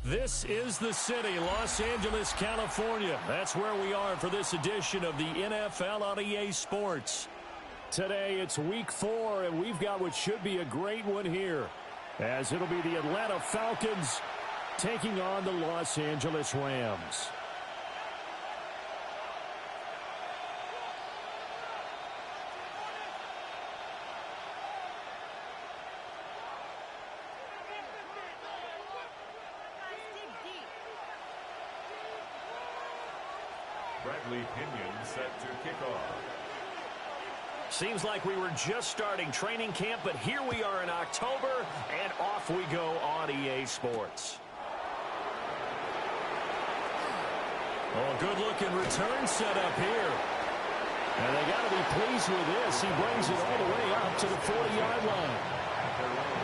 This is the city, Los Angeles, California. That's where we are for this edition of the NFL on EA Sports. Today, it's week 4, and we've got what should be a great one here, as it'll be the Atlanta Falcons taking on the Los Angeles Rams. Set to kick off. Seems like we were just starting training camp, but here we are in October, and off we go on EA Sports. Oh, good-looking return set up here. And they got to be pleased with this. He brings it all the way up to the 40-yard line.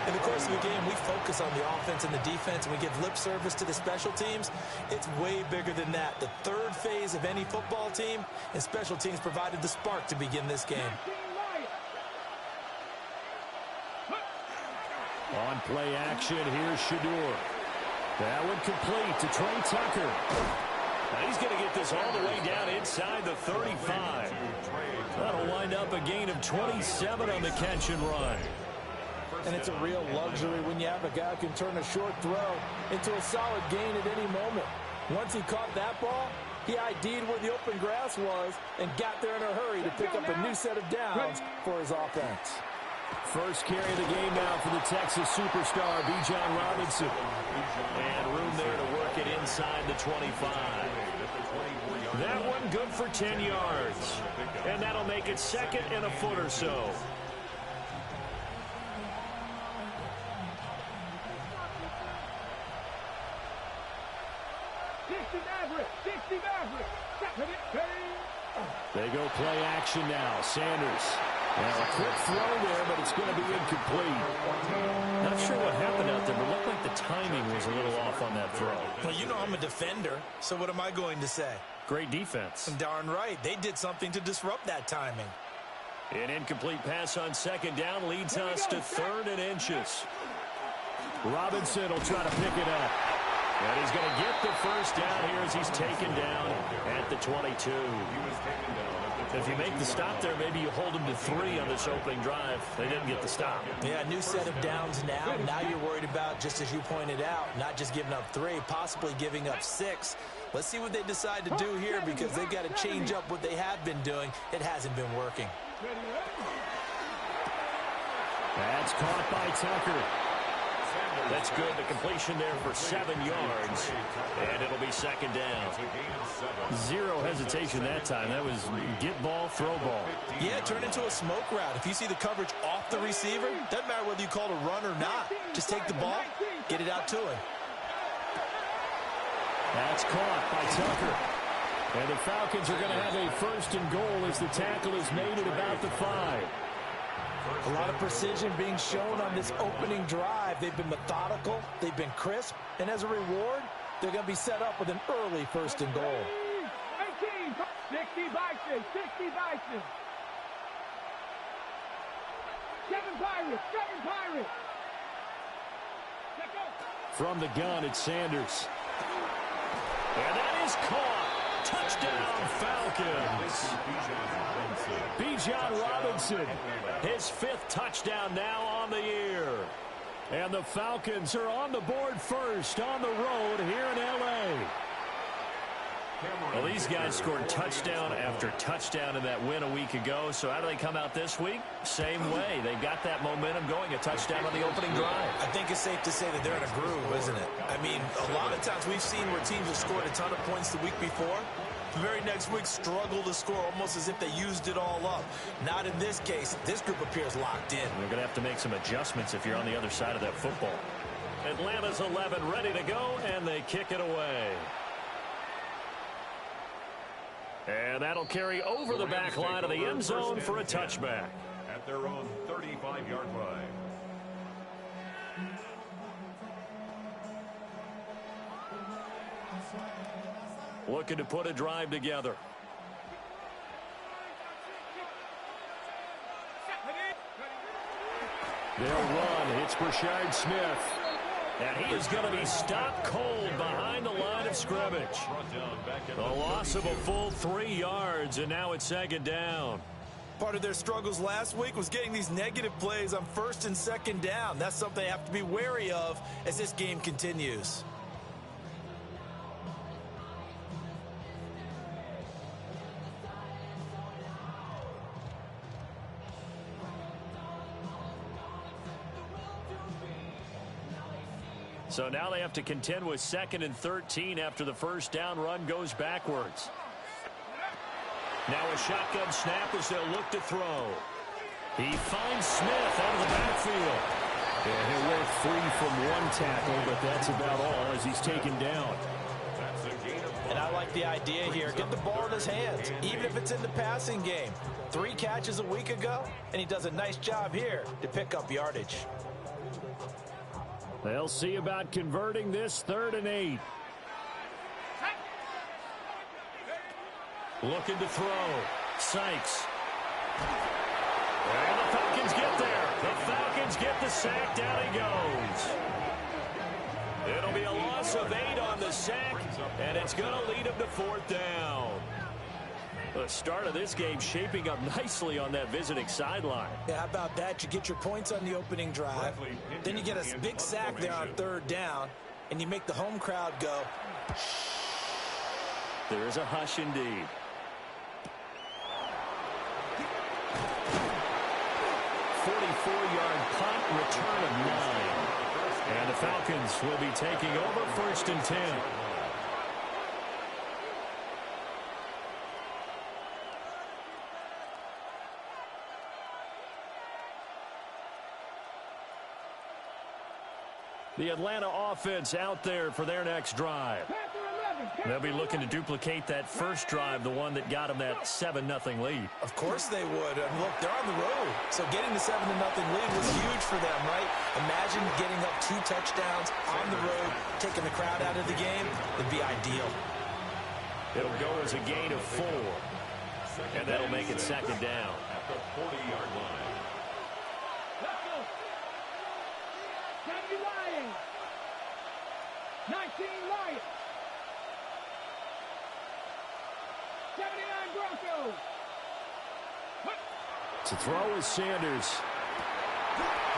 In the course of the game, we focus on the offense and the defense, and we give lip service to the special teams. It's way bigger than that. The third phase of any football team, and special teams provided the spark to begin this game. On play action, here's Shador. That one complete to Trey Tucker. Now he's going to get this all the way down inside the 35. That'll wind up a gain of 27 on the catch and run. And it's a real luxury when you have a guy who can turn a short throw into a solid gain at any moment. Once he caught that ball, he ID'd where the open grass was and got there in a hurry to pick up a new set of downs for his offense. First carry of the game now for the Texas superstar, Bijan Robinson. And room there to work it inside the 25. That one good for 10 yards. And that'll make it second and a foot or so. They go play action now. Sanders. Now a quick throw there, but it's going to be incomplete. Not sure what happened out there, but it looked like the timing was a little off on that throw. Well, you know I'm a defender, so what am I going to say? Great defense. Darn right. They did something to disrupt that timing. An incomplete pass on second down leads us to 3rd and inches. Robinson will try to pick it up. And he's going to get the first down here as he's taken down at the 22. If you make the stop there, maybe you hold him to 3 on this opening drive. They didn't get the stop. Yeah, new set of downs now. Now you're worried about, just as you pointed out, not just giving up 3, possibly giving up 6. Let's see what they decide to do here because they've got to change up what they have been doing. It hasn't been working. That's caught by Tucker. That's good. The completion there for 7 yards. And it'll be second down. Zero hesitation that time. That was get ball, throw ball. Yeah, turn into a smoke route. If you see the coverage off the receiver, doesn't matter whether you call it a run or not. Just take the ball, get it out to him. That's caught by Tucker. And the Falcons are going to have a 1st and goal as the tackle is made at about the 5. A lot of precision being shown on this opening drive. They've been methodical. They've been crisp. And as a reward, they're going to be set up with an early 1st and goal. 60 Bison. 60 Bison. 7 Pirates. 7 Pirates. From the gun, it's Sanders. And that is caught. Touchdown, Falcons. Bijan Robinson, his 5th touchdown now on the year. And the Falcons are on the board first on the road here in L.A. Well, these guys scored touchdown after touchdown in that win a week ago. So how do they come out this week? Same way. They got that momentum going, a touchdown on the opening drive. I think it's safe to say that they're in a groove, isn't it? I mean, a lot of times we've seen where teams have scored a ton of points the week before. The very next week struggle to score almost as if they used it all up. Not in this case. This group appears locked in. They're going to have to make some adjustments if you're on the other side of that football. Atlanta's 11 ready to go, and they kick it away. And that'll carry over the back line of the end zone for a touchback. At their own 35-yard line. Looking to put a drive together. They'll run. It's Brashard Smith. And he is going to be stopped cold behind the line of scrimmage. The loss of a full 3 yards, and now it's second down. Part of their struggles last week was getting these negative plays on first and second down. That's something they have to be wary of as this game continues. So now they have to contend with 2nd and 13 after the first down run goes backwards. Now a shotgun snap as they'll look to throw. He finds Smith out of the backfield. Yeah, he'll work free from one tackle, but that's about all as he's taken down. And I like the idea here. Get the ball in his hands, even if it's in the passing game. 3 catches a week ago, and he does a nice job here to pick up yardage. They'll see about converting this 3rd and 8. Looking to throw. Sykes. And the Falcons get there. The Falcons get the sack. Down he goes. It'll be a loss of 8 on the sack, and it's going to lead him to 4th down. The start of this game shaping up nicely on that visiting sideline. Yeah, how about that? You get your points on the opening drive. Then you get a big sack there on 3rd down, and you make the home crowd go. There is a hush indeed. .44-yard punt, return of 9. And the Falcons will be taking over 1st and 10. The Atlanta offense out there for their next drive. They'll be looking to duplicate that first drive, the one that got them that 7-0 lead. Of course they would. And look, they're on the road. So getting the 7-0 lead was huge for them, right? Imagine getting up 2 touchdowns on the road, taking the crowd out of the game. It'd be ideal. It'll go as a gain of 4. And that'll make it 2nd down. At the 40-yard line. Let's go. 70 Lions. 19 Lions. 79 Broncos. To throw is Sanders.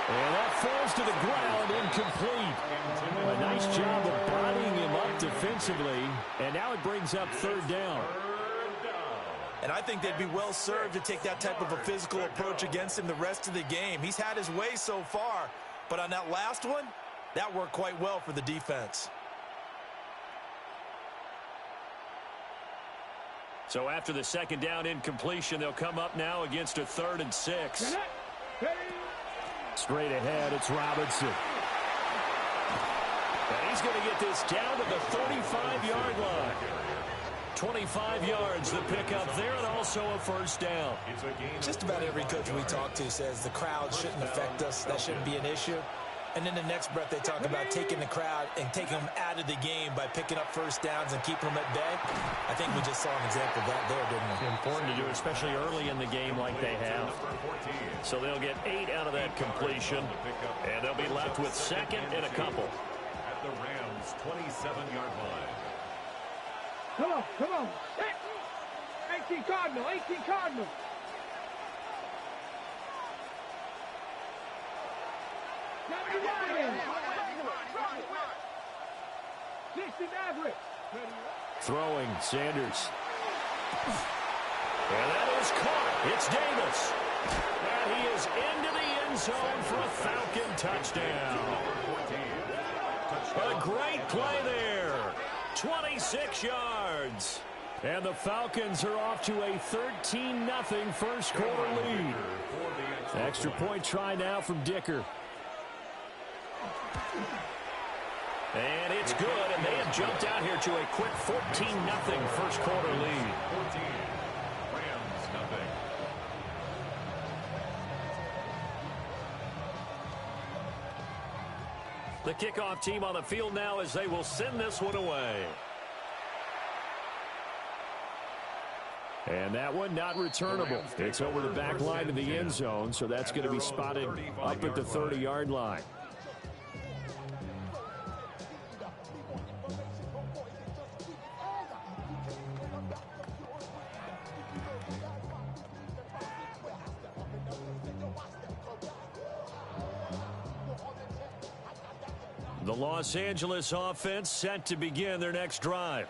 And that falls to the ground, incomplete. A nice job of bodying him up defensively. And now it brings up 3rd down. And I think they'd be well served to take that type of a physical approach against him the rest of the game. He's had his way so far. But on that last one, that worked quite well for the defense. So after the 2nd down incompletion, they'll come up now against a 3rd and 6. Straight ahead, it's Robinson. And he's going to get this down to the 35-yard line. 25 yards the pickup there, and also a 1st down. Just about every coach we talk to says the crowd shouldn't affect us. That shouldn't be an issue. And then the next breath they talk about taking the crowd and taking them out of the game by picking up 1st downs and keeping them at bay. I think we just saw an example of that there, didn't we? Important to do, especially early in the game like they have. So they'll get 8 out of that completion, and they'll be left with 2nd and a couple. At the Rams' 27-yard line. Come on, come on. 18 Cardinal, 18 Cardinal. Throwing, Sanders. And that is caught. It's Davis. And he is into the end zone for a Falcon touchdown. A great play there. 26 yards. And the Falcons are off to a 13-0 first quarter lead. Extra point try now from Dicker. And it's good, and they have jumped out here to a quick 14-0 first quarter lead. 14. Rams nothing. The kickoff team on the field now as they will send this one away. And that one not returnable. It's over the back line of the end zone, so that's going to be spotted up at the 30-yard line. The Los Angeles offense set to begin their next drive.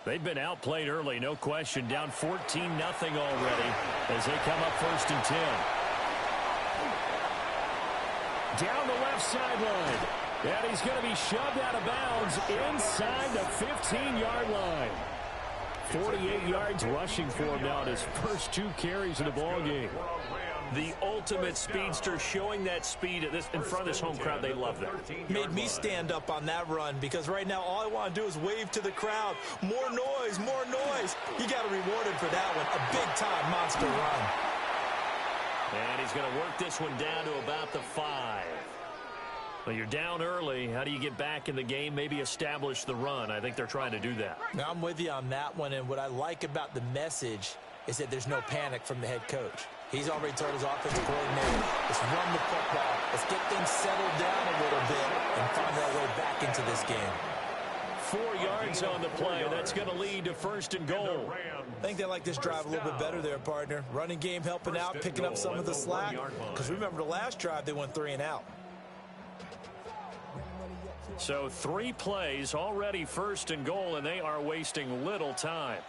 They've been outplayed early, no question, down 14-0 already as they come up 1st and 10. Down the left sideline. And he's going to be shoved out of bounds inside the 15-yard line. 48 yards rushing for him now in his first 2 carries of the ballgame. The ultimate speedster, showing that speed in front of this home crowd. They love that. Made me stand up on that run because right now all I want to do is wave to the crowd. More noise, more noise. You got to reward him for that one. A big-time monster run. And he's going to work this one down to about the 5. Well, you're down early. How do you get back in the game? Maybe establish the run. I think they're trying to do that. Now, I'm with you on that one, and what I like about the message is that there's no panic from the head coach. He's already told his offensive coordinator, let's run the football. Let's get things settled down a little bit and find our way back into this game. 4 yards on the play. That's going to lead to 1st and goal. I think they like this drive a little bit better there, partner. Running game helping out, picking up some of the slack. Because remember the last drive, they went 3 and out. So 3 plays, already 1st and goal, and they are wasting little time.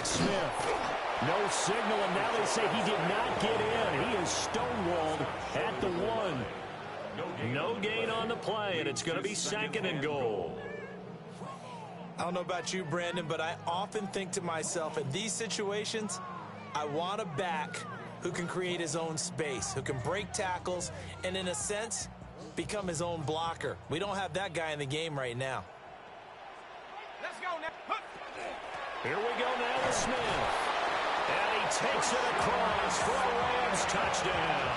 Smith, no signal, and now they say he did not get in. He is stonewalled at the 1. No gain on the play, and it's going to be 2nd and goal. I don't know about you, Brandon, but I often think to myself, in these situations, I want a back who can create his own space, who can break tackles, and in a sense, become his own blocker. We don't have that guy in the game right now. Let's go now. Here we go now to Smith. And he takes it across for a Rams touchdown.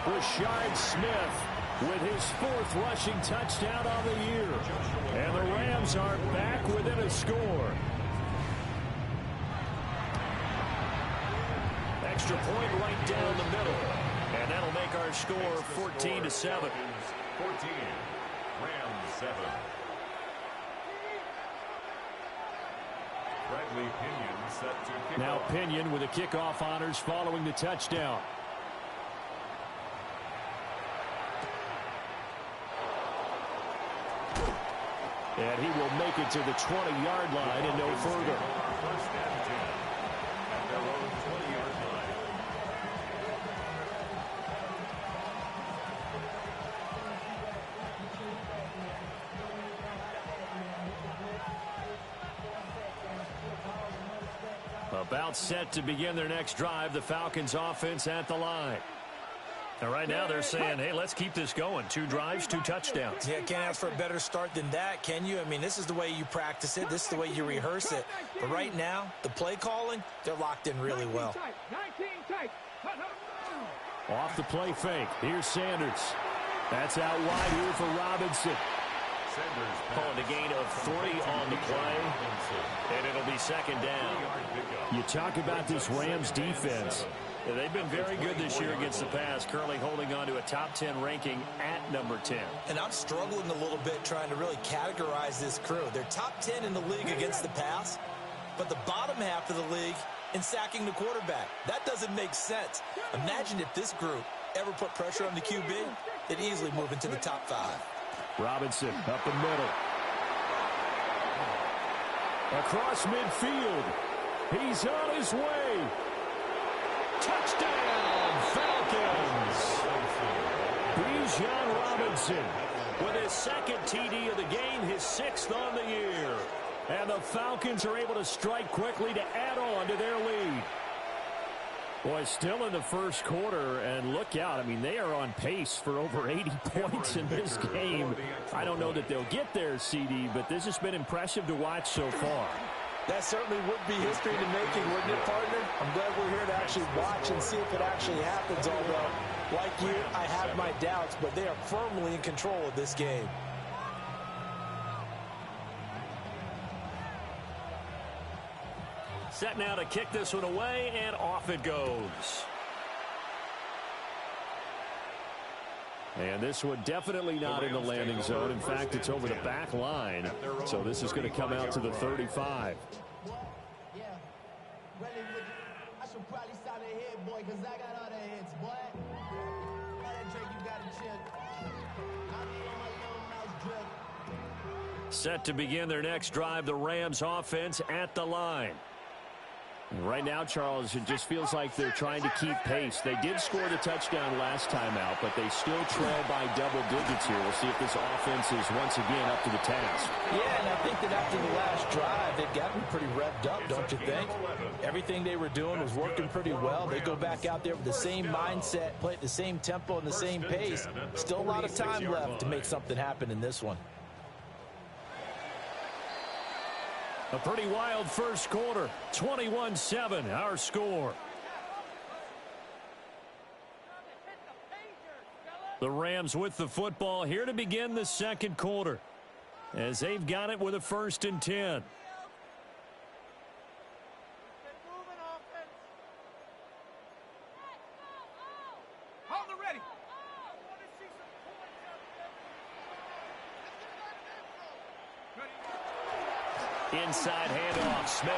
Rashard Smith with his 4th rushing touchdown on the year. And the Rams are back within a score. Extra point right down the middle. And that'll make our score 14-7. 14. Rams 7. Bradley Pinion set to kick Now off. Pinion with the kickoff honors following the touchdown. And he will make it to the 20-yard line and no further. 1st and 10 at their own 20-yard line. About set to begin their next drive, the Falcons offense at the line. And right now they're saying, hey, let's keep this going. 2 drives, 2 touchdowns. Yeah, can't ask for a better start than that, can you? I mean, this is the way you practice it. This is the way you rehearse it. But right now, the play calling, they're locked in really well. 19 tight. Off the play fake. Here's Sanders. That's out wide here for Robinson. Calling a gain of 3 on the play, and it'll be 2nd down. You talk about this Rams defense. Yeah, they've been very good this year against the pass, currently holding on to a top 10 ranking at number 10. And I'm struggling a little bit trying to really categorize this crew. They're top 10 in the league against the pass, but the bottom half of the league in sacking the quarterback. That doesn't make sense. Imagine if this group ever put pressure on the QB, they'd easily move into the top 5. Robinson up the middle. Across midfield. He's on his way. Touchdown, Falcons. Bijan Robinson with his 2nd TD of the game, his 6th on the year. And the Falcons are able to strike quickly to add on to their lead. Boy, still in the first quarter, and look out. I mean, they are on pace for over 80 points in this game. I don't know that they'll get there, CD, but this has been impressive to watch so far. That certainly would be history to making, wouldn't it, partner? I'm glad we're here to actually watch and see if it actually happens, although, like you, I have my doubts, but they are firmly in control of this game. Set now to kick this one away, and off it goes. And this one definitely not in the landing zone. In fact, it's over the back line. So this is going to come out to the 35. Set to begin their next drive, the Rams offense at the line. Right now, Charles, it just feels like they're trying to keep pace. They did score the touchdown last time out, but they still trail by double digits here. We'll see if this offense is once again up to the task. Yeah, and I think that after the last drive, they've gotten pretty revved up, don't you think? Everything they were doing was working pretty well. They go back out there with the same mindset, play at the same tempo and the same pace. Still a lot of time left to make something happen in this one. A pretty wild first quarter. 21-7, our score. The Rams with the football here to begin the second quarter, as they've got it with a 1st and 10. Hold it ready. Inside handoff, Smith.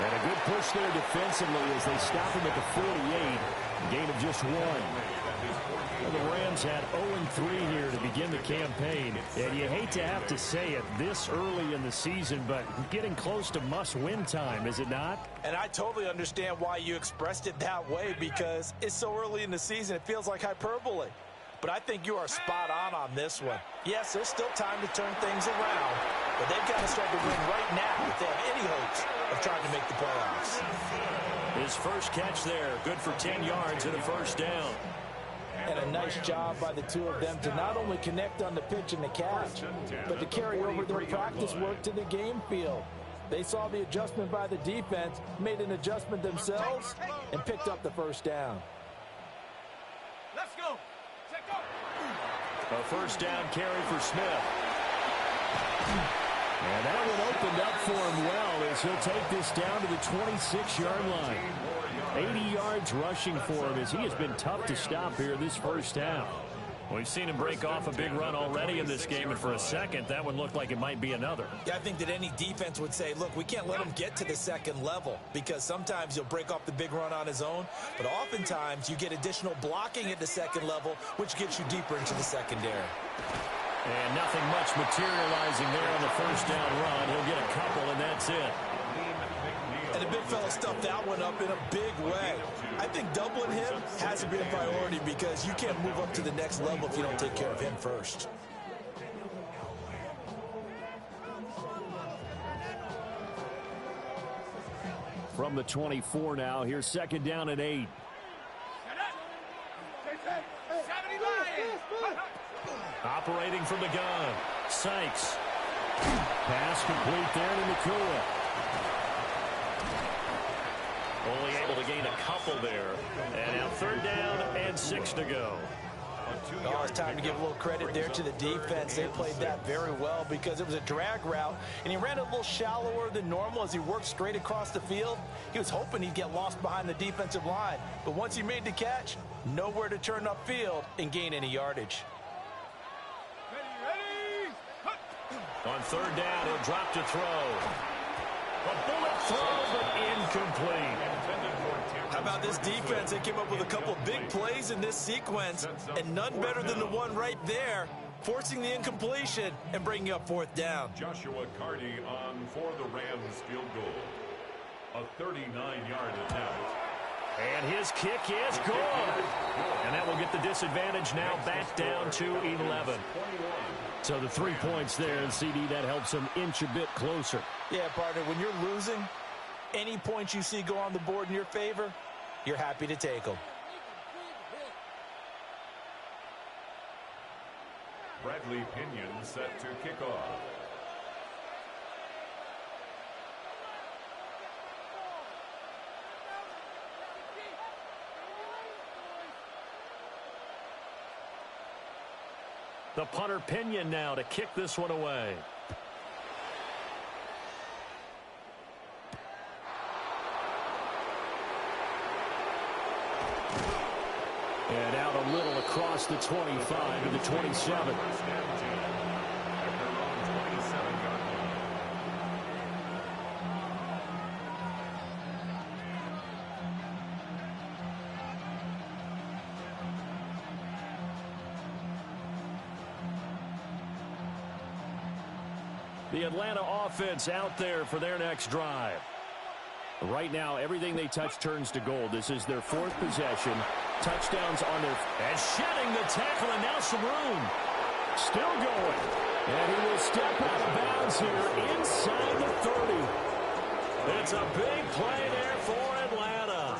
And a good push there defensively as they stop him at the 48. Gain of just 1. Well, the Rams had 0-3 here to begin the campaign. And you hate to have to say it this early in the season, but getting close to must-win time, is it not? And I totally understand why you expressed it that way, because it's so early in the season, it feels like hyperbole. But I think you are spot on this one. Yes, there's still time to turn things around, but they've got to start to win right now if they have any hopes of trying to make the playoffs. His first catch there, good for 10 yards and a 1st down. And a nice job by the two of them to not only connect on the pitch and the catch, but to carry over their practice work to the game field. They saw the adjustment by the defense, made an adjustment themselves, and picked up the 1st down. Let's go. A 1st down carry for Smith. And that one opened up for him well as he'll take this down to the 26-yard line. 80 yards rushing for him as he has been tough to stop here this 1st down. We've seen him break off a big run already in this game, and for a second, that one looked like it might be another. Yeah, I think that any defense would say, look, we can't let him get to the second level, because sometimes he'll break off the big run on his own, but oftentimes you get additional blocking at the second level, which gets you deeper into the secondary. And nothing much materializing there on the 1st down run. He'll get a couple, and that's it. And the big fella stuffed that one up in a big way. I think doubling him has to be a priority, because you can't move up to the next level if you don't take care of him first. From the 24 now, here's 2nd down and 8. Operating from the gun, Sykes. Pass complete there to Nakua. Only able to gain a couple there. And now 3rd down and 6 to go. Oh, it's time to give a little credit there to the defense. They played that very well, because it was a drag route, and he ran a little shallower than normal as he worked straight across the field. He was hoping he'd get lost behind the defensive line, but once he made the catch, nowhere to turn upfield and gain any yardage. On 3rd down, he'll drop to throw. A bullet throw, but incomplete. How about this defense? They came up with a couple of big plays in this sequence, and none better than the one right there, forcing the incompletion and bringing up 4th down. Joshua Carty on for the Rams field goal. A 39-yard attempt. And his kick is good. And that will get the disadvantage now back down to 11. So the 3 points there, and CD, that helps him inch a bit closer. Yeah, partner, when you're losing, any points you see go on the board in your favor, you're happy to take them. Bradley Pinion set to kick off. The punter Pinion now to kick this one away. And out a little across the 25 to the 27. The Atlanta offense out there for their next drive. Right now, everything they touch turns to gold. This is their 4th possession. Touchdowns on their... And shedding the tackle, and now some room. Still going. And he will step out of bounds here inside the 30. It's a big play there for Atlanta.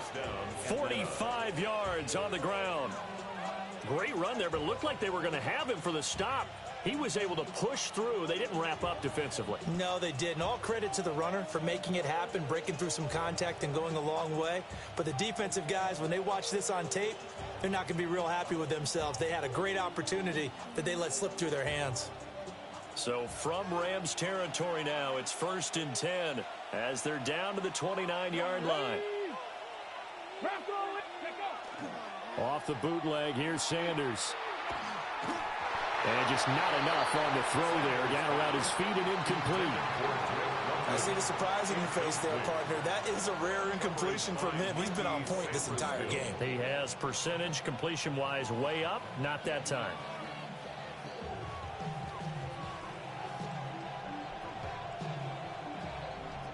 45 yards on the ground. Great run there, but it looked like they were going to have him for the stop. He was able to push through. They didn't wrap up defensively. No, they didn't. All credit to the runner for making it happen, breaking through some contact and going a long way. But the defensive guys, when they watch this on tape, they're not going to be real happy with themselves. They had a great opportunity that they let slip through their hands. So from Rams territory now, it's 1st and 10 as they're down to the 29-yard line. Off the bootleg, here's Sanders. And just not enough on the throw there. Down around his feet and incomplete. I see the surprise in your face there, partner. That is a rare incompletion from him. He's been on point this entire game. He has percentage completion-wise way up. Not that time.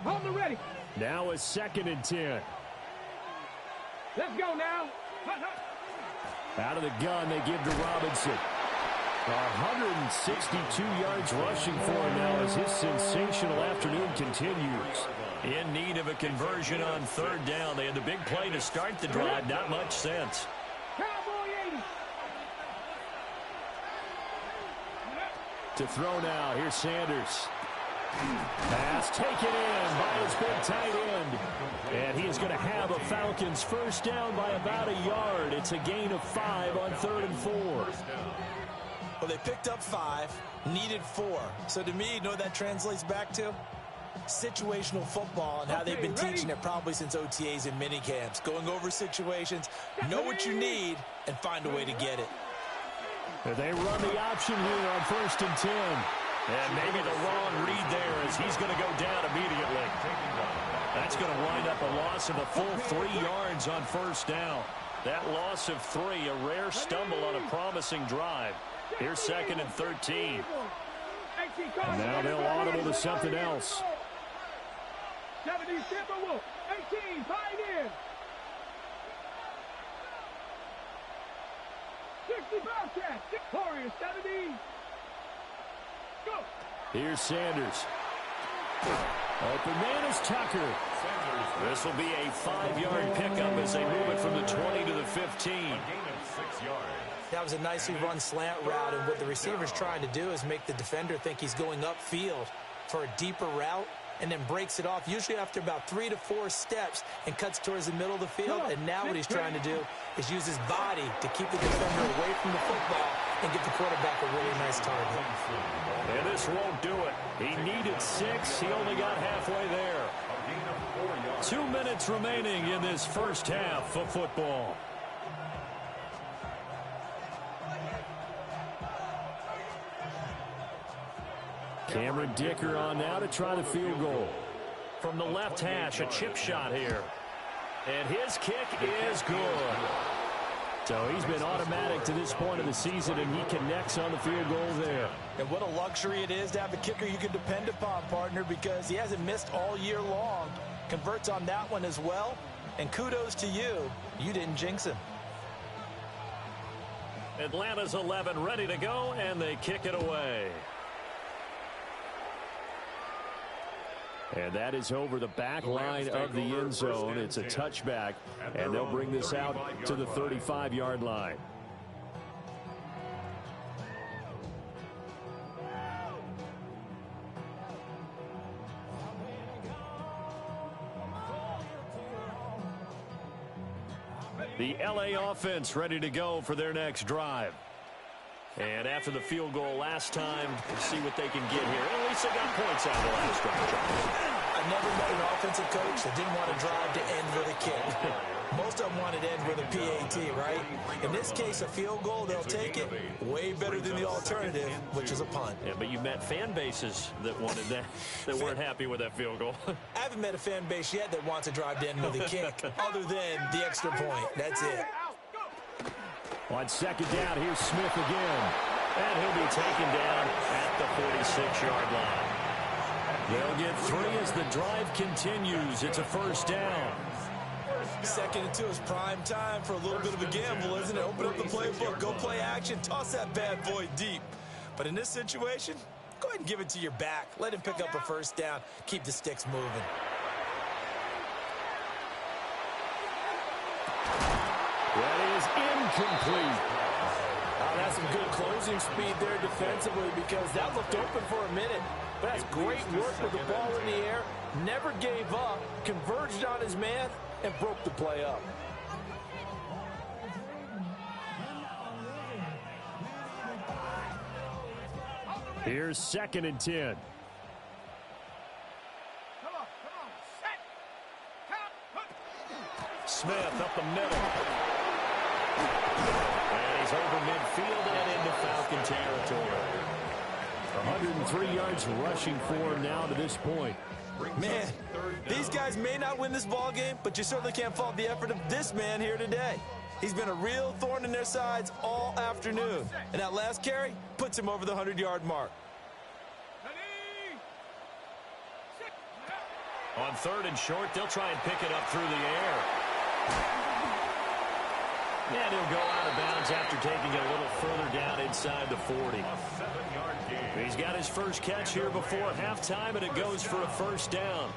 Hold the ready. Now a 2nd and 10. Let's go now. Out of the gun, they give to Robinson. 162 yards rushing for him now as his sensational afternoon continues. In need of a conversion on 3rd down. They had the big play to start the drive. Not much sense. Cowboy 80. To throw now. Here's Sanders. Pass taken in by his big tight end. And he is going to have a Falcons first down by about a yard. It's a gain of 5 on 3rd and 4. Well, they picked up 5, needed 4. So to me, you know what that translates back to? Situational football and how they've been teaching it probably since OTAs and mini camps. Going over situations, know what you need, and find a way to get it. They run the option here on 1st and 10. And maybe the wrong read there as he's going to go down immediately. That's going to wind up a loss of a full 3 yards on 1st down. That loss of 3, a rare stumble on a promising drive. Here's 2nd and 13. And now they'll audible to something else. 70 Timberwolves. 18 Pioneers. 60 Bobcats. Warriors 70. Go. Here's Sanders. Open man is Tucker. This will be a 5-yard pickup as they move it from the 20 to the 15. A gain of 6 yards. That was a nicely run slant route, and what the receiver's trying to do is make the defender think he's going upfield for a deeper route and then breaks it off, usually after about 3 to 4 steps, and cuts towards the middle of the field. And now what he's trying to do is use his body to keep the defender away from the football and get the quarterback a really nice target. And this won't do it. He needed 6. He only got halfway there. 2 minutes remaining in this first half of football. Cameron Dicker on now to try the field goal. From the left hash, a chip shot here. And his kick is good. So he's been automatic to this point of the season, and he connects on the field goal there. And what a luxury it is to have a kicker you can depend upon, partner, because he hasn't missed all year long. Converts on that one as well. And kudos to you. You didn't jinx him. Atlanta's 11 ready to go, and they kick it away. And that is over the back line of the end zone. It's a touchback, and they'll bring this out to the 35-yard line. The LA offense ready to go for their next drive. And after the field goal last time, we'll see what they can get here. At least they got points out of the last drive. I never met an offensive coach that didn't want to drive to end with a kick. Most of them wanted to end with a PAT, right? In this case, a field goal, they'll take it. Way better than the alternative, which is a punt. Yeah, but you met fan bases that wanted that, that weren't happy with that field goal. I haven't met a fan base yet that wants to drive to end with a kick, other than the extra point. That's it. On second down, here's Smith again. And he'll be taken down at the 46-yard line. They'll get 3 as the drive continues. It's a first down. Second into his prime time for a little bit of a gamble, isn't it? Open up the playbook, go play action, toss that bad boy deep. But in this situation, go ahead and give it to your back. Let him pick up a first down. Keep the sticks moving. That is incomplete. That's some good closing speed there defensively because that looked open for a minute. But that's great work with the ball in the air. Never gave up, converged on his man, and broke the play up. Here's 2nd and 10. Smith up the middle. And he's over midfield and into Falcon territory. 103 yards rushing for him now to this point. Man, these guys may not win this ball game, but you certainly can't fault the effort of this man here today. He's been a real thorn in their sides all afternoon. And that last carry puts him over the 100-yard mark. On 3rd and short, they'll try and pick it up through the air. And he'll go out of bounds after taking it a little further down inside the 40. He's got his first catch here before halftime, and it goes for a first down.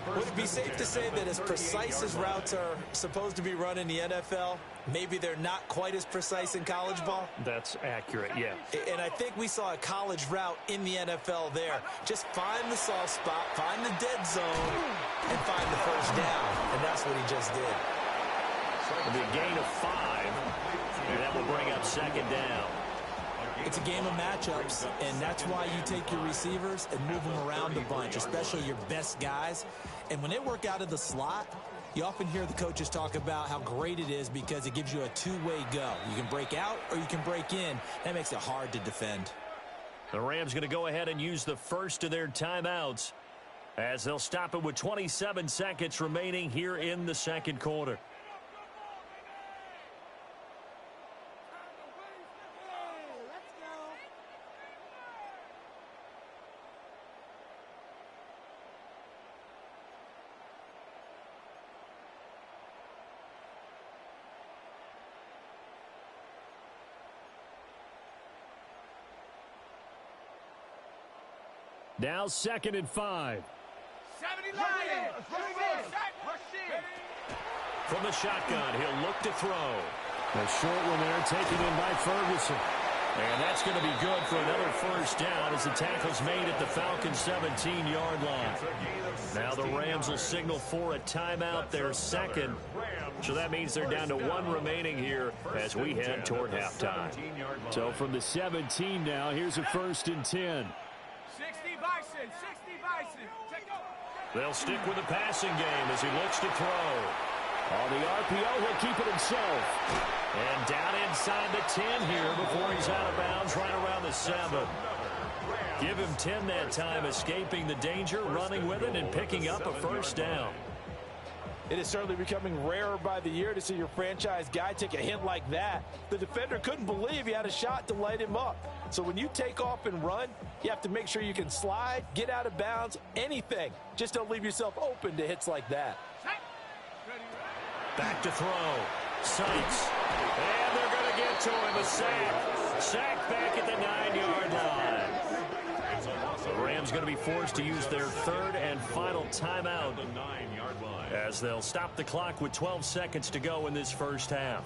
Would it be safe to say that as precise as routes are supposed to be run in the NFL, maybe they're not quite as precise in college ball? That's accurate, yeah. And I think we saw a college route in the NFL there. Just find the soft spot, find the dead zone, and find the first down. And that's what he just did. It'll be a gain of 5, and that will bring up 2nd down. It's a game of matchups, and that's why you take your receivers and move them around a bunch, especially your best guys. And when they work out of the slot, you often hear the coaches talk about how great it is because it gives you a two-way go. You can break out or you can break in. That makes it hard to defend. The Rams going to go ahead and use the first of their timeouts as they'll stop it with 27 seconds remaining here in the second quarter. Now 2nd and 5. 70 line. From the shotgun, he'll look to throw. A short one there taken in by Ferguson. And that's going to be good for another first down as the tackle's made at the Falcons' 17-yard line. Now the Rams will signal for a timeout, their second. So that means they're down to 1 remaining here as we head toward halftime. So from the 17 now, here's a 1st and 10. 60 Bison. Take over. They'll stick with the passing game as he looks to throw. On the RPO, he'll keep it himself. And down inside the 10 here before he's out of bounds right around the 7. Give him 10 that time, escaping the danger, running with it, and picking up a first down. It is certainly becoming rarer by the year to see your franchise guy take a hit like that. The defender couldn't believe he had a shot to light him up. So when you take off and run, you have to make sure you can slide, get out of bounds, anything. Just don't leave yourself open to hits like that. Back to throw. Sykes. And they're going to get to him. A sack. Sack back at the 9-yard line. The Rams going to be forced to use their 3rd and final timeout as they'll stop the clock with 12 seconds to go in this first half.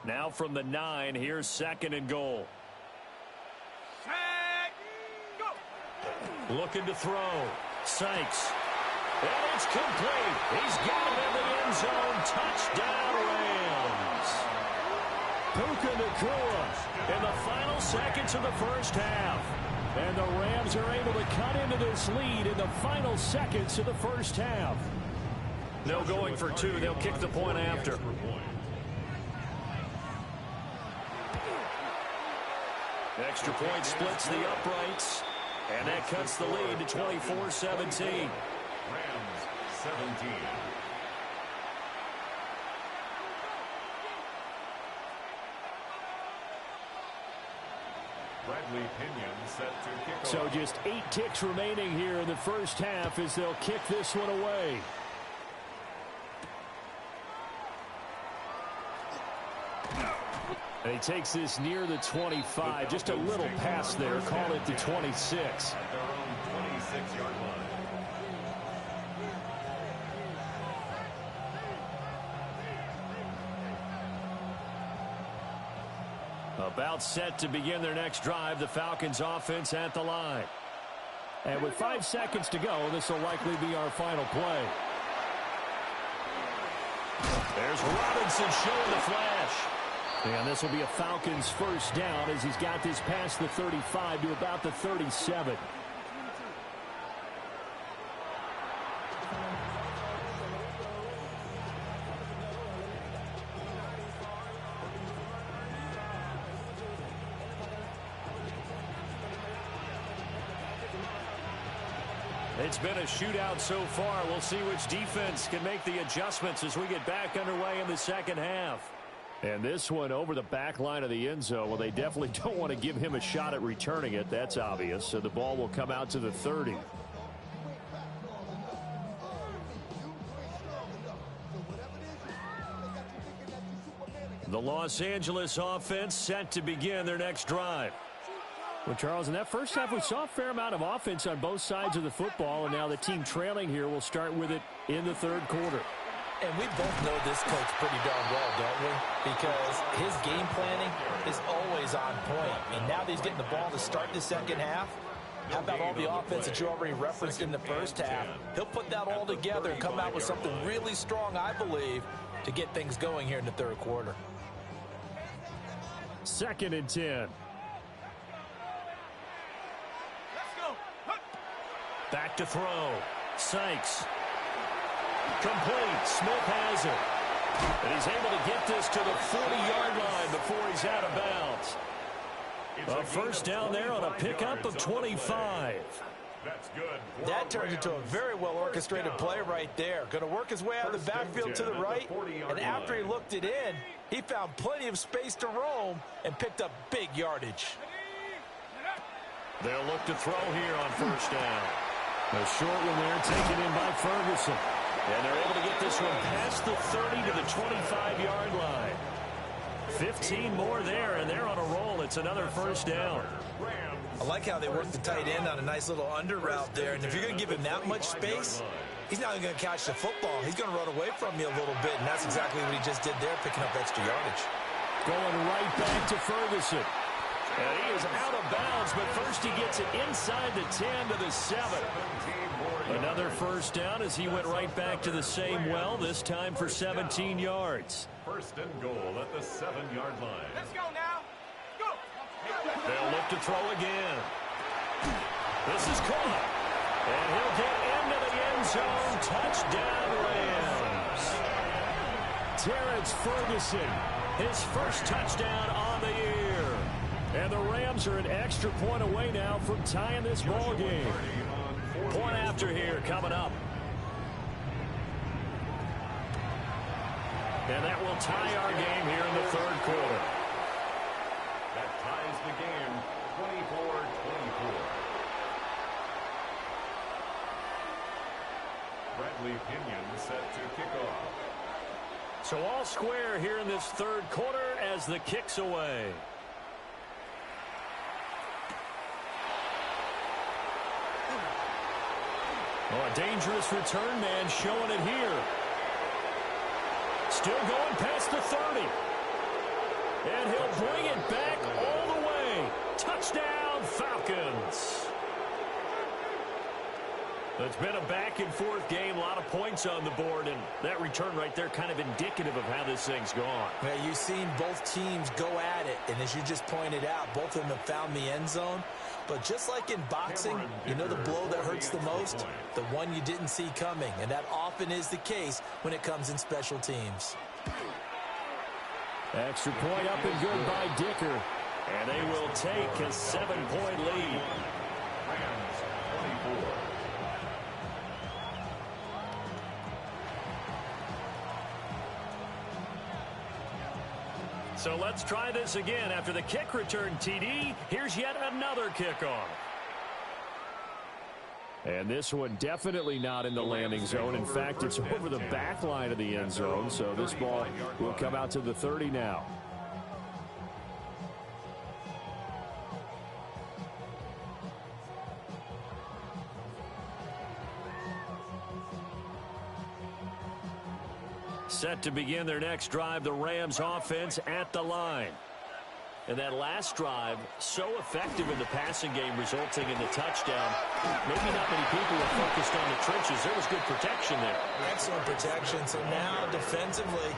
Now from the 9, here's 2nd and goal. Set. Go. Looking to throw. Sykes. And it's complete. He's got it in the end zone. Touchdown, Rams. Puka Nacua in the final seconds of the first half. And the Rams are able to cut into this lead in the final seconds of the first half. No going for 2. They'll kick the point after. Extra point splits the uprights, and that cuts the lead to 24-17. Rams 17, Bradley Pinion set to kick off. So just 8 ticks remaining here in the first half as they'll kick this one away. And he takes this near the 25. Just a little pass there. Call it the 26. At their own 26-yard line. About set to begin their next drive. The Falcons offense at the line. And with 5 seconds to go, this will likely be our final play. There's Robinson showing the flash. And this will be a Falcons first down as he's got this past the 35 to about the 37. It's been a shootout so far. We'll see which defense can make the adjustments as we get back underway in the second half. And this one over the back line of the end zone. Well, they definitely don't want to give him a shot at returning it. That's obvious. So the ball will come out to the 30. The Los Angeles offense set to begin their next drive. Well, Charles, in that first half, we saw a fair amount of offense on both sides of the football, and now the team trailing here will start with it in the third quarter. And we both know this coach pretty darn well, don't we? Because his game planning is always on point. And now that he's getting the ball to start the second half, how about all the offense that you already referenced in the first half? He'll put that all together and come out with something really strong, I believe, to get things going here in the third quarter. 2nd and 10. Back to throw. Sykes. Complete. Smith has it. And he's able to get this to the 40-yard line before he's out of bounds. A first down there on a pickup of 25. That's good. That turns into a very well-orchestrated play right there. Going to work his way out of the backfield to the right. And after he looked it in, he found plenty of space to roam and picked up big yardage. They'll look to throw here on first down. A short one there taken in by Ferguson. And they're able to get this one past the 30 to the 25-yard line. 15 more there, and they're on a roll. It's another first down. I like how they work the tight end on a nice little under route there. And if you're going to give him that much space, he's not going to catch the football. He's going to run away from you a little bit, and that's exactly what he just did there, picking up extra yardage. Going right back to Ferguson. And he is out of bounds, but first he gets it inside the 10 to the 7. Another first down as he went right back to the same well, this time for 17 yards. First and goal at the 7-yard line. Let's go now. Go. They'll look to throw again. This is caught. And he'll get into the end zone. Touchdown, Rams. Terrence Ferguson, his first touchdown on the year. And the Rams are an extra point away now from tying this ball game. Point after here coming up. And that will tie our game here in the third quarter. That ties the game 24-24. Bradley Pinion set to kick off. So all square here in this third quarter as the kick's away. Oh, a dangerous return man showing it here. Still going past the 30. And he'll bring it back all the way. Touchdown, Falcons. It's been a back-and-forth game, a lot of points on the board, and that return right there kind of indicative of how this thing's gone. Well, you've seen both teams go at it, and as you just pointed out, both of them have found the end zone. But just like in boxing, you know the blow that hurts the most? The one you didn't see coming, and that often is the case when it comes in special teams. Extra point up and good by Dicker, and they will take a 7-point lead. Rams 24. So let's try this again. After the kick return TD, here's yet another kickoff. And this one definitely not in the landing zone. In fact, it's over the back line of the end zone. So this ball will come out to the 30 now. Set to begin their next drive, the Rams offense at the line. And that last drive, so effective in the passing game, resulting in the touchdown. Maybe not many people were focused on the trenches. There was good protection there. Excellent protection. So now, defensively,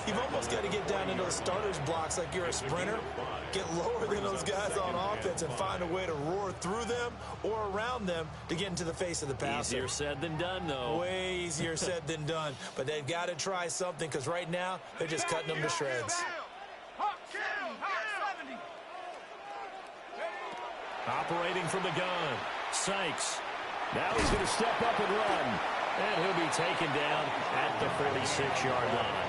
you've almost got to get down into those starters blocks like you're a sprinter. Get lower than those guys on offense and find a way to roar through them or around them to get into the face of the passer. Easier said than done, though. Way easier said than done. But they've got to try something because right now, they're just cutting them to shreds. Operating from the gun, Sykes. Now he's going to step up and run. And he'll be taken down at the 46-yard line.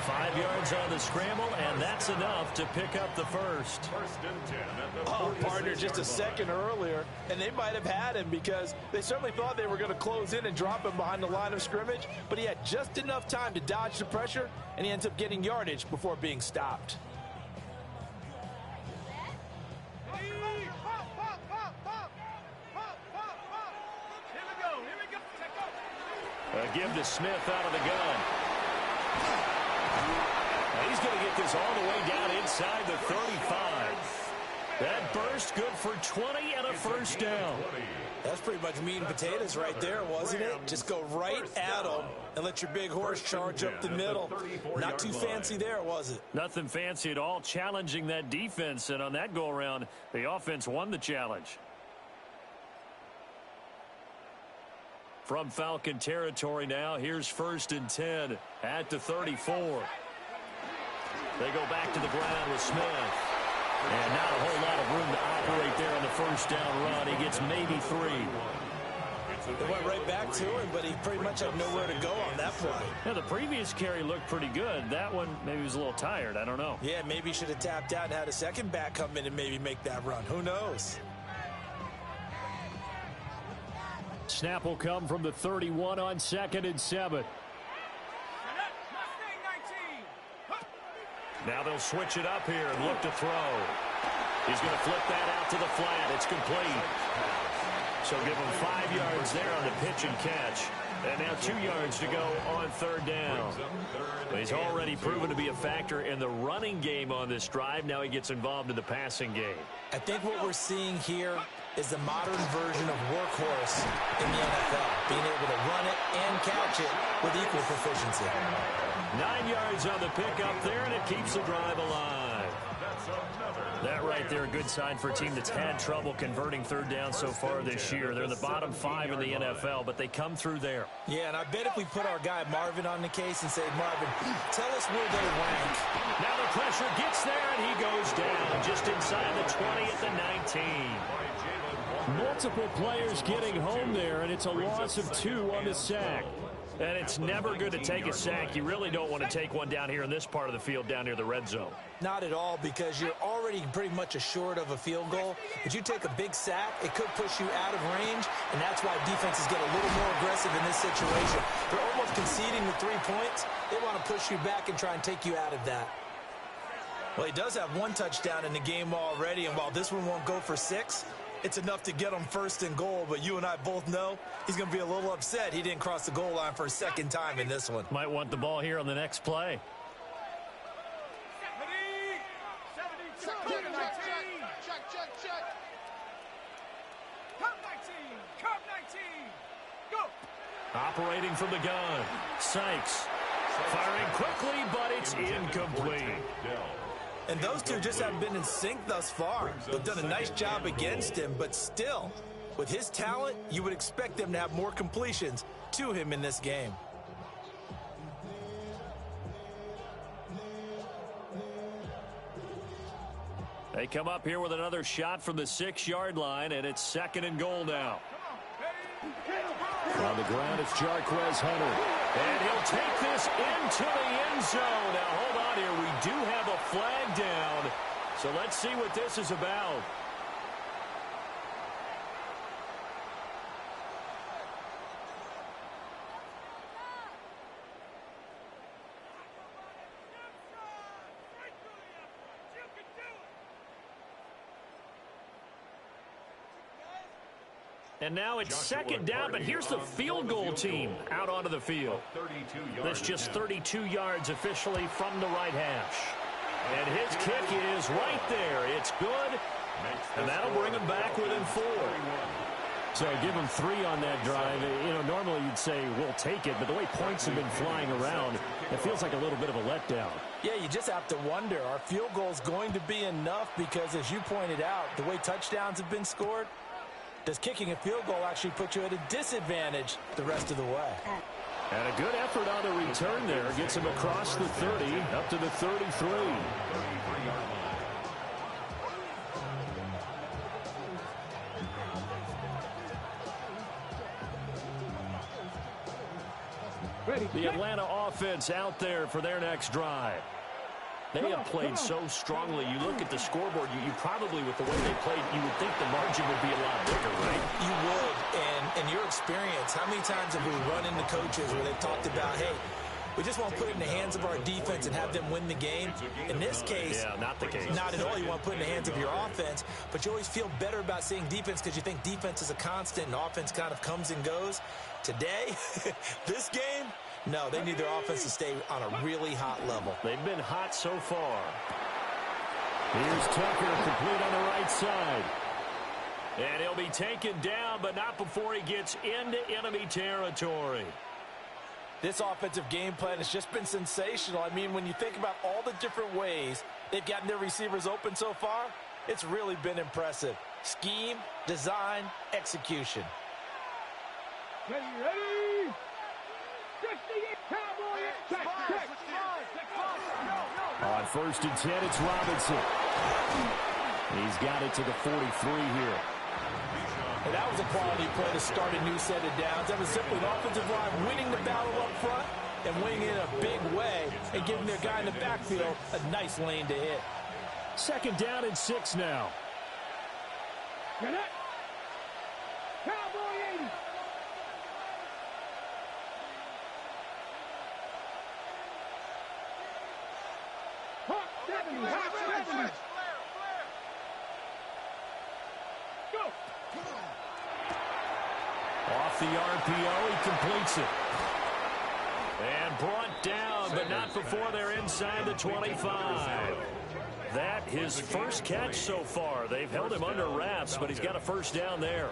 5 yards on the scramble, and that's enough to pick up the first. First and 10 at the Partner, just a second earlier, and they might have had him because they certainly thought they were going to close in and drop him behind the line of scrimmage, but he had just enough time to dodge the pressure, and he ends up getting yardage before being stopped. Give to Smith out of the gun. He's going to get this all the way down inside the 35. That burst good for 20 and a first down. That's pretty much meat and potatoes right there, wasn't it? Just go right at them and let your big horse charge up the middle. Not too fancy there, was it? Nothing fancy at all, challenging that defense. And on that go-around, the offense won the challenge. From Falcon territory now, here's first and 10 at the 34. They go back to the ground with Smith. And not a whole lot of room to operate there on the first down run. He gets maybe 3. They went right back to him, but he pretty much had nowhere to go on that play. Yeah, the previous carry looked pretty good. That one, maybe he was a little tired. I don't know. Yeah, maybe he should have tapped out and had a second back come in and maybe make that run. Who knows? Snap will come from the 31 on 2nd and 7. Now they'll switch it up here and look to throw. He's going to flip that out to the flat. It's complete. So give him 5 yards there on the pitch and catch. And now 2 yards to go on third down. He's already proven to be a factor in the running game on this drive. Now he gets involved in the passing game. I think what we're seeing here is the modern version of workhorse in the NFL, being able to run it and catch it with equal proficiency. 9 yards on the pickup there, and it keeps the drive alive. That right there, a good sign for a team that's had trouble converting third down so far this year. They're in the bottom 5 in the NFL, but they come through there. Yeah, and I bet if we put our guy Marvin on the case and say, Marvin, tell us where they rank. Now the pressure gets there, and he goes down just inside the 20 at the 19. Multiple players getting home there, and it's a loss of 2 on the sack. And it's never good to take a sack. You really don't want to take one down here in this part of the field, down near the red zone. Not at all, because you're already pretty much assured of a field goal. If you take a big sack, it could push you out of range, and that's why defenses get a little more aggressive in this situation. They're almost conceding the 3 points. They want to push you back and try and take you out of that. Well, he does have 1 touchdown in the game already, and while this one won't go for 6, it's enough to get him first and goal, but you and I both know he's going to be a little upset he didn't cross the goal line for a second time in this one. Might want the ball here on the next play. Operating from the gun, Sykes firing quickly, but it's incomplete. And those two just haven't been in sync thus far. They've done a nice job against him, but still, with his talent, you would expect them to have more completions to him in this game. They come up here with another shot from the 6-yard line, and it's 2nd and goal now. On the ground, it's Jarquez Hunter. And he'll take this into the end zone. Now, hold on here. We do have a flag down. So let's see what this is about. And now it's second down, but here's the field goal team out onto the field. That's just 32 yards officially from the right hash. And his kick is right there. It's good, and that'll bring him back within 4. So give him 3 on that drive. You know, normally you'd say, we'll take it, but the way points have been flying around, it feels like a little bit of a letdown. Yeah, you just have to wonder, are field goals going to be enough? Because as you pointed out, the way touchdowns have been scored, does kicking a field goal actually put you at a disadvantage the rest of the way? And a good effort on the return there. Gets him across the 30, up to the 33. The Atlanta offense out there for their next drive. They have played so strongly. You look at the scoreboard, you probably, with the way they played, you would think the margin would be a lot bigger, right? You would. And in your experience, how many times have we run into coaches where they've talked about, hey, we just want to put it in the hands of our defense and have them win the game? In this case, yeah, not the case. Not at all. You want to put it in the hands of your offense, but you always feel better about seeing defense because you think defense is a constant and offense kind of comes and goes. Today, this game, no, they need their offense to stay on a really hot level. They've been hot so far. Here's Tucker, complete on the right side. And he'll be taken down, but not before he gets into enemy territory. This offensive game plan has just been sensational. I mean, when you think about all the different ways they've gotten their receivers open so far, it's really been impressive. Scheme, design, execution. Ready? On 1st and 10, it's Robinson. He's got it to the 43 here. And that was a quality play to start a new set of downs. That was simply the offensive line winning the battle up front and winning in a big way and giving their guy in the backfield a nice lane to hit. 2nd down and 6 now. Get it. Cowboy 80. Hawk 70. Hawk 70. Go. Off the RPO, he completes it. And brought down, but not before they're inside the 25. That his first catch so far. They've held him under wraps, but he's got a 1st down there.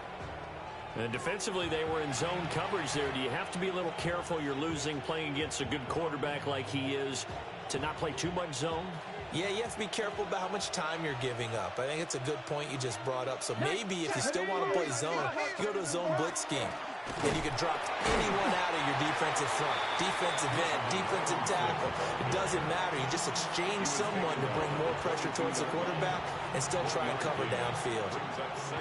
And defensively, they were in zone coverage there. Do you have to be a little careful? You're losing, playing against a good quarterback like he is, to not play too much zone? Yeah, you have to be careful about how much time you're giving up. I think it's a good point you just brought up. So maybe if you still want to play zone, you go to a zone blitz scheme. And you can drop anyone out of your defensive front, defensive end, defensive tackle. It doesn't matter. You just exchange someone to bring more pressure towards the quarterback and still try and cover downfield.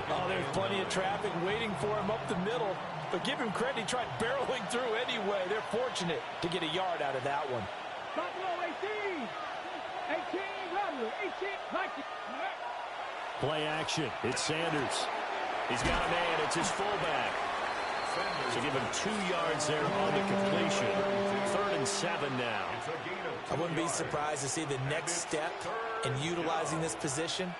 Oh, there's plenty of traffic waiting for him up the middle. But give him credit, he tried barreling through anyway. They're fortunate to get a yard out of that one. Buffalo 18. 18, Romelu, 18, Mikey. Play action. It's Sanders. He's got a man. It's his fullback. So give him 2 yards there on the completion. 3rd and 7 now. I wouldn't be surprised to see the next step in utilizing this position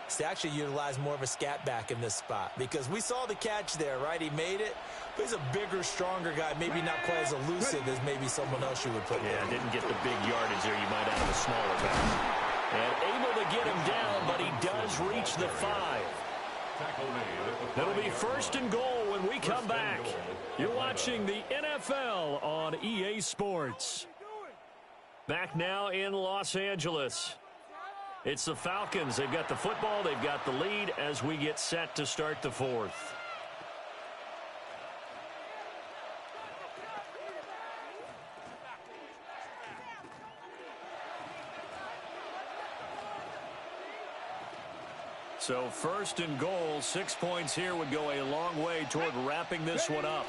is to actually utilize more of a scat back in this spot. Because we saw the catch there, right? He made it. But he's a bigger, stronger guy, maybe not quite as elusive as maybe someone else you would put there. Yeah, didn't get the big yardage there. You might have a smaller back. And able to get him down, but he does reach the 5. That'll be 1st and goal when we come back. You're watching the NFL on EA Sports. Back now in Los Angeles. It's the Falcons. They've got the football. They've got the lead as we get set to start the 4th. So 1st and goal, 6 points here would go a long way toward wrapping this one up.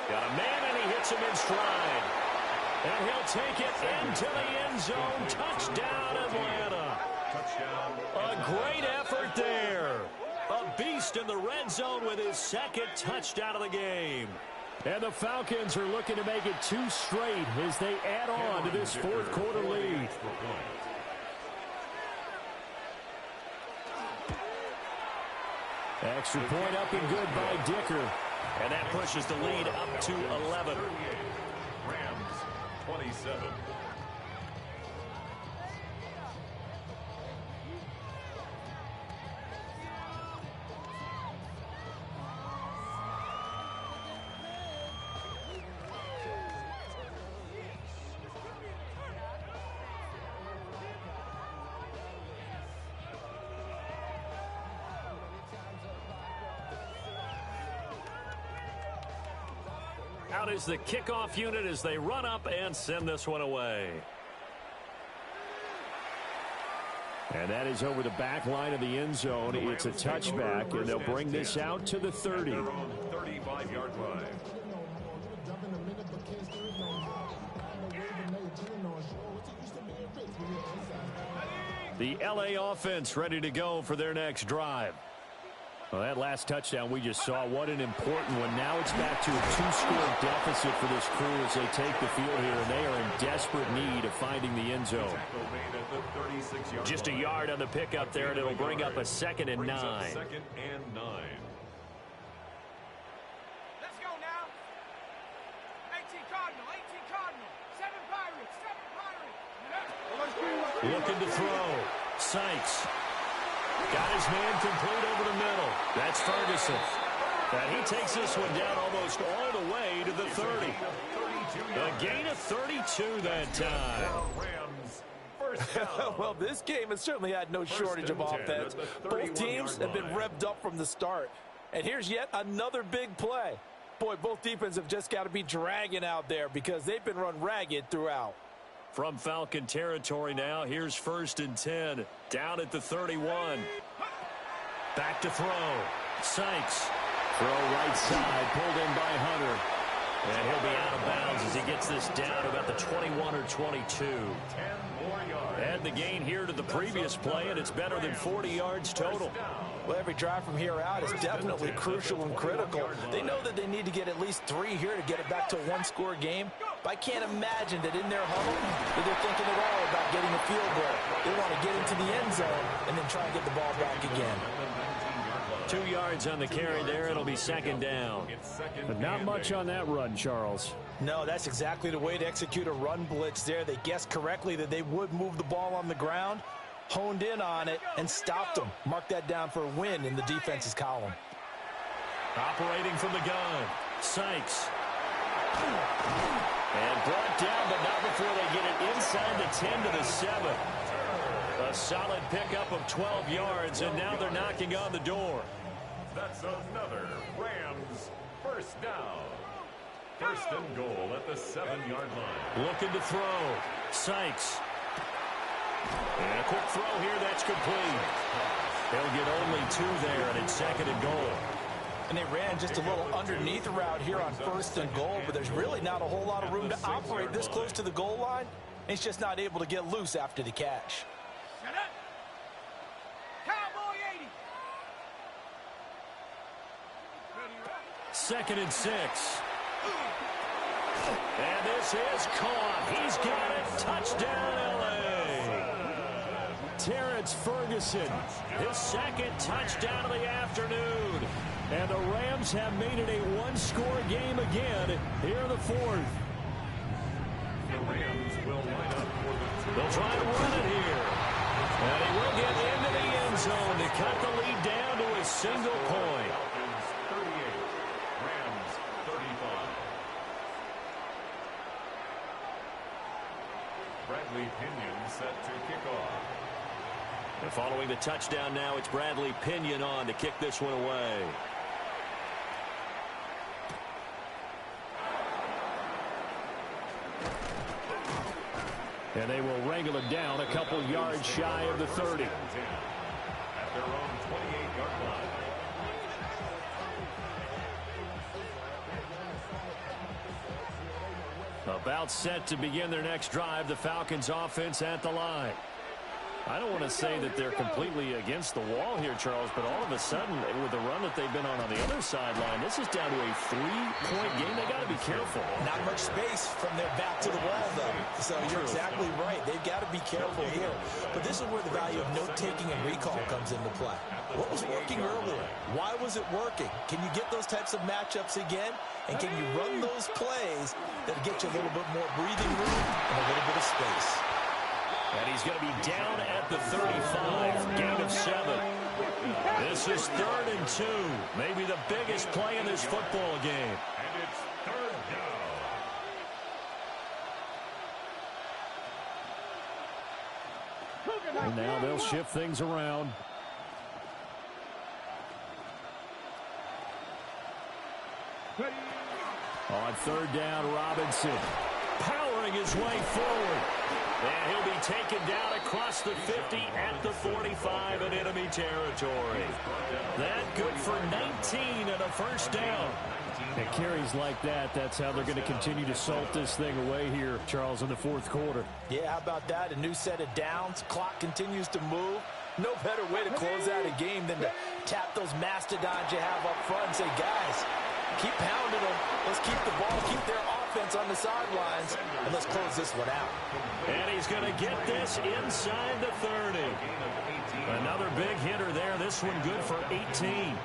Got a man, and he hits him in stride. And he'll take it into the end zone. Touchdown, Atlanta. A great effort there. A beast in the red zone with his second touchdown of the game. And the Falcons are looking to make it 2 straight as they add on to this fourth quarter lead. Extra point up and good by Dicker. And that pushes the lead up to 11. Rams 27. Out is the kickoff unit as they run up and send this one away. And that is over the back line of the end zone. It's a touchback, and they'll bring this out to the 30. 35-yard line. The LA offense ready to go for their next drive. Well, that last touchdown we just saw, what an important one. Now it's back to a 2-score deficit for this crew as they take the field here, and they are in desperate need of finding the end zone. Just a yard on the pickup there, and it'll bring up a 2nd and 9. 2nd and 9. Let's go now. 18 Cardinal, 18 Cardinal. 7 Pirates, 7 Pirates. Looking to throw. Sykes. Got his man complete over the middle. That's Ferguson. And he takes this one down almost all the way to the 30. A gain of 32 that time. Well, this game has certainly had no shortage of offense. Both teams have been revved up from the start. And here's yet another big play. Boy, both defenses have just got to be dragging out there because they've been run ragged throughout. From Falcon territory now, here's 1st and 10. Down at the 31. Back to throw. Sykes. Throw right side, pulled in by Hunter. And he'll be out of bounds as he gets this down to about the 21 or 22. 10 more yards. Add the gain here to the previous play, and it's better than 40 yards total. Well, every drive from here out is definitely crucial and critical. They know that they need to get at least 3 here to get it back to a 1-score game. But I can't imagine that in their huddle that they're thinking at all about getting a field goal. They want to get into the end zone and then try and get the ball back again. 2 yards on the carry there. It'll be 2nd down. But not much on that run, Charles. No, that's exactly the way to execute a run blitz there. They guessed correctly that they would move the ball on the ground, honed in on it, and stopped them. Mark that down for a win in the defense's column. Operating from the gun. Sykes. And brought down, but not before they get it inside the 10 to the 7. A solid pickup of 12 yards, and now they're knocking on the door. That's another Rams 1st down. 1st and goal at the 7-yard line. Looking to throw. Sykes. And a quick throw here, that's complete. They'll get only 2 there, and it's 2nd and goal. And they ran just a little underneath route here on 1st and goal, but there's really not a whole lot of room to operate this close to the goal line. He's just not able to get loose after the catch. Shut up. Cowboy 80. 2nd and 6. And this is caught. He's got it. Touchdown, LA. Terrence Ferguson, his 2nd touchdown of the afternoon. And the Rams have made it a 1-score game again here in the 4th. The Rams will line up for the They'll try to run it here. And he will get into the end zone to cut the lead down to a single point. Falcons 38, Rams 35. Bradley Pinion set to kick off. And following the touchdown now, it's Bradley Pinion on to kick this one away. And they will wrangle it down a couple yards shy of the 30. At their own 28-yard line. About set to begin their next drive, the Falcons offense at the line. I don't want to say that they're completely against the wall here, Charles, but all of a sudden, with the run that they've been on the other sideline, this is down to a 3-point game. They got to be careful. Not much space from their back to the wall, though. So you're exactly right. They've got to be careful here. But this is where the value of note-taking and recall comes into play. What was working earlier? Why was it working? Can you get those types of matchups again? And can you run those plays that get you a little bit more breathing room and a little bit of space? And he's going to be down at the 35, gain of 7. This is 3rd and 2, maybe the biggest play in this football game. And it's 3rd down. And now they'll shift things around. On 3rd down, Robinson powering his way forward. And he'll be taken down across the 50 at the 45 in enemy territory. That good for 19 and a 1st down. And carries like that, that's how they're going to continue to salt this thing away here, Charles, in the 4th quarter. Yeah, how about that? A new set of downs. Clock continues to move. No better way to close out a game than to tap those mastodons you have up front and say, guys, keep pounding them. Let's keep the ball, keep their offense on the sidelines, and let's close this one out. And he's going to get this inside the 30. Another big hitter there. This one good for 18.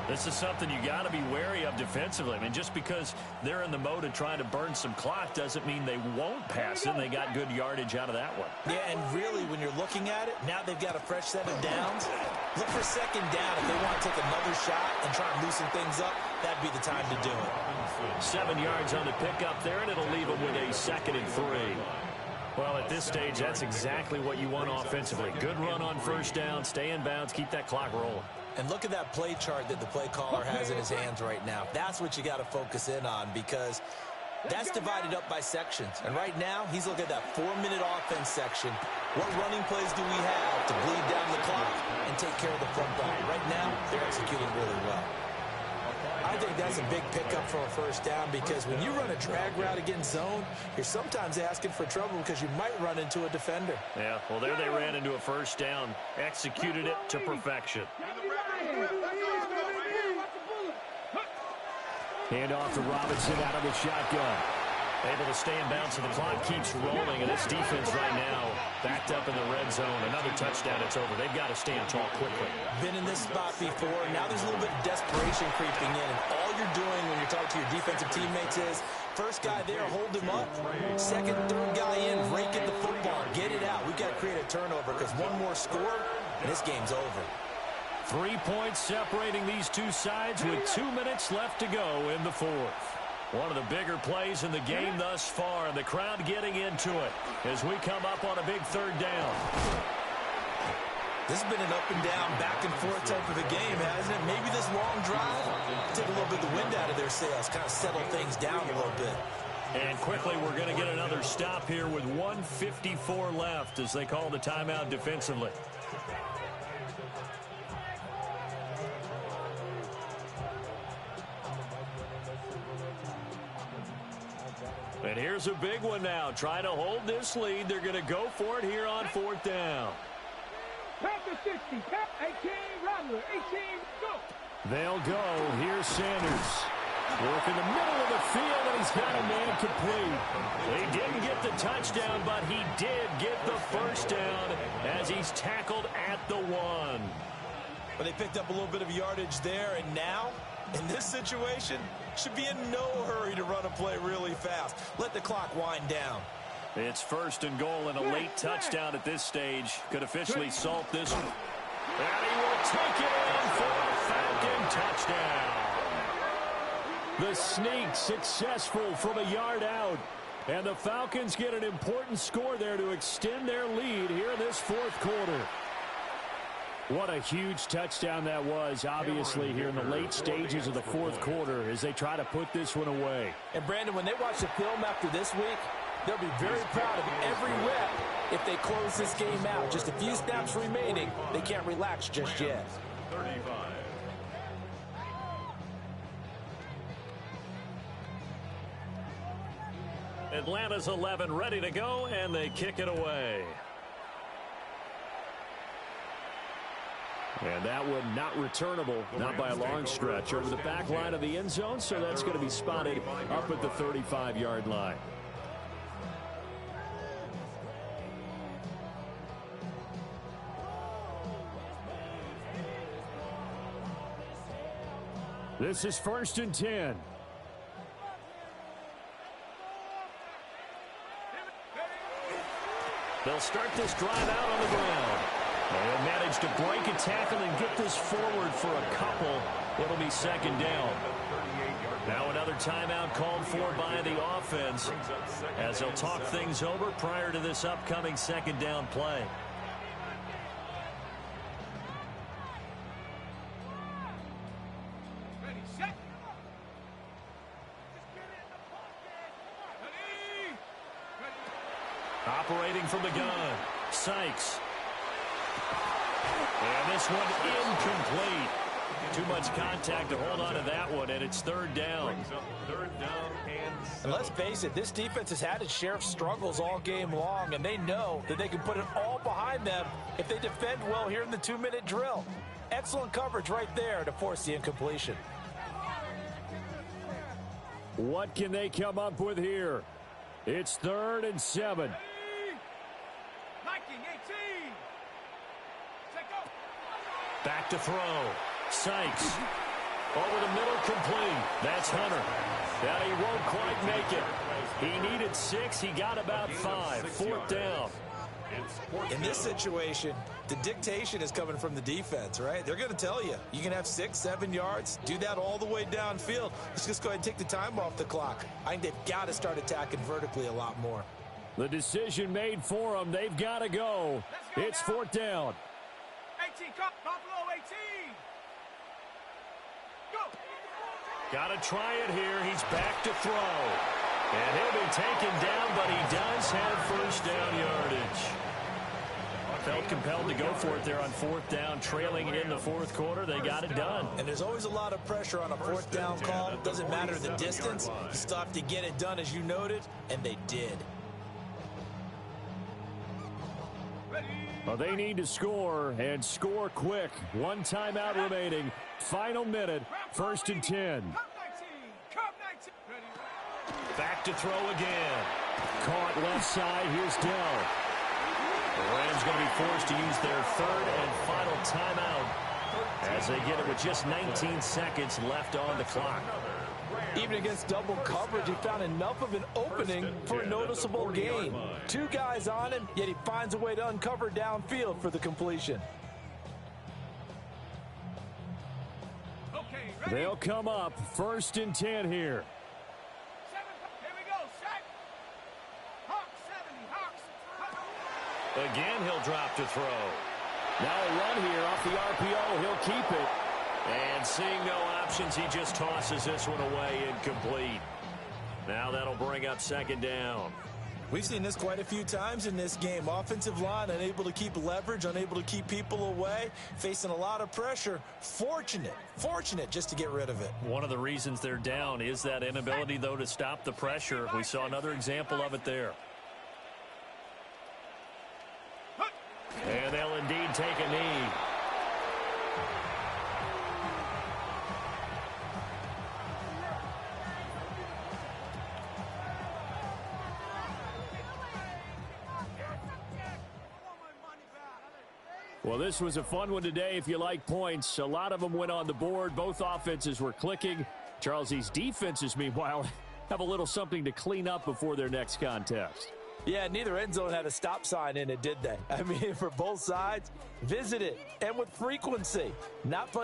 This is something you got to be wary of defensively. I mean, just because they're in the mode of trying to burn some clock doesn't mean they won't pass it. They got good yardage out of that one. Yeah, and really, when you're looking at it, now they've got a fresh set of downs. Look for 2nd down. If they want to take another shot and try and loosen things up, that'd be the time to do it. 7 yards on the pickup there, and it'll leave them with a 2nd and 3. Well, at this stage, that's exactly what you want offensively. Good run on 1st down, stay in bounds, keep that clock rolling. And look at that play chart that the play caller has in his hands right now. That's what you got to focus in on, because that's divided up by sections. And right now, he's looking at that 4-minute offense section. What running plays do we have to bleed down the clock and take care of the front line? Right now, they're executing really well. I think that's a big pickup for a 1st down, because when you run a drag route against zone, you're sometimes asking for trouble because you might run into a defender. Yeah, well, there they ran into a 1st down, executed it to perfection. Hand off to Robinson out of the shotgun. Able to stay in bounds, and the clock keeps rolling, and this defense right now backed up in the red zone. Another touchdown, it's over. They've got to stand tall quickly. Been in this spot before. Now there's a little bit of desperation creeping in, and all you're doing when you're talking to your defensive teammates is, first guy there, hold him up. 2nd, 3rd guy in, rake at the football, get it out. We've got to create a turnover, because one more score, and this game's over. 3 points separating these two sides with 2 minutes left to go in the 4th. One of the bigger plays in the game thus far, and the crowd getting into it as we come up on a big 3rd down. This has been an up and down, back and forth type of a game, hasn't it? Maybe this long drive take a little bit of the wind out of their sails, kind of settle things down a little bit. And quickly, we're going to get another stop here with 1:54 left as they call the timeout defensively. And here's a big one now. Trying to hold this lead. They're going to go for it here on 4th down. Tap the 60. Tap 18. Rattler. 18. Go. They'll go. Here's Sanders. Work in the middle of the field, and he's got a man complete. He didn't get the touchdown, but he did get the 1st down as he's tackled at the 1. But they picked up a little bit of yardage there, and now, in this situation, should be in no hurry to run a play really fast. Let the clock wind down. It's 1st and goal, and a late touchdown at this stage could officially salt this one. And he will take it in for a Falcon touchdown. The sneak successful from a yard out. And the Falcons get an important score there to extend their lead here in this 4th quarter. What a huge touchdown that was, obviously, here in the late stages of the 4th quarter as they try to put this one away. And, Brandon, when they watch the film after this week, they'll be very proud of every rep if they close this game out. Just a few snaps remaining. They can't relax just yet. 35. Atlanta's 11 ready to go, and they kick it away. And that one not returnable, not by a long stretch, over the back line of the end zone, so that's going to be spotted up at the 35-yard line. This is 1st and 10. They'll start this drive out on the ground. They'll manage to break a tackle and get this forward for a couple. It'll be 2nd down. Now another timeout called for by the offense as they'll talk things over prior to this upcoming 2nd down play. Operating from the gun, Sykes. And this one incomplete. Too much contact to hold on to that one, and it's 3rd down. And let's face it, this defense has had its share of struggles all game long, and they know that they can put it all behind them if they defend well here in the 2-minute drill. Excellent coverage right there to force the incompletion. What can they come up with here? It's 3rd and 7. Back to throw. Sykes. Over the middle, complete. That's Hunter. And he won't quite make it. He needed 6. He got about 5. 4th down. In this situation, the dictation is coming from the defense, right? They're going to tell you, you can have 6, 7 yards. Do that all the way downfield. Let's just go ahead and take the time off the clock. I think they've got to start attacking vertically a lot more. The decision made for them. They've got to go. It's 4th down. 18, Buffalo 18. Go. Got to try it here. He's back to throw. And he'll be taken down, but he does have 1st down yardage. Felt compelled to go for it there on 4th down, trailing in the 4th quarter. They got it done. And there's always a lot of pressure on a 4th down call. It doesn't matter the distance. You still have to get it done, as you noted, and they did. Well, they need to score, and score quick. 1 timeout remaining. Final minute, 1st and 10. Back to throw again. Caught left side. Here's Dell. The Rams going to be forced to use their 3rd and final timeout as they get it with just 19 seconds left on the clock. Even against double coverage, he found enough of an opening for a noticeable gain. 2 guys on him, yet he finds a way to uncover downfield for the completion. They'll come up 1st and 10 here. Again, he'll drop to throw. Now a run here off the RPO. He'll keep it. And seeing no options, he just tosses this one away incomplete. Now that'll bring up 2nd down. We've seen this quite a few times in this game. Offensive line unable to keep leverage, unable to keep people away, facing a lot of pressure. Fortunate just to get rid of it. One of the reasons they're down is that inability, though, to stop the pressure. We saw another example of it there. And they'll indeed take a knee. Well, this was a fun one today if you like points. A lot of them went on the board. Both offenses were clicking. Charles, these defenses, meanwhile, have a little something to clean up before their next contest. Yeah, neither end zone had a stop sign in it, did they? I mean, for both sides, visit it, and with frequency. Not fun to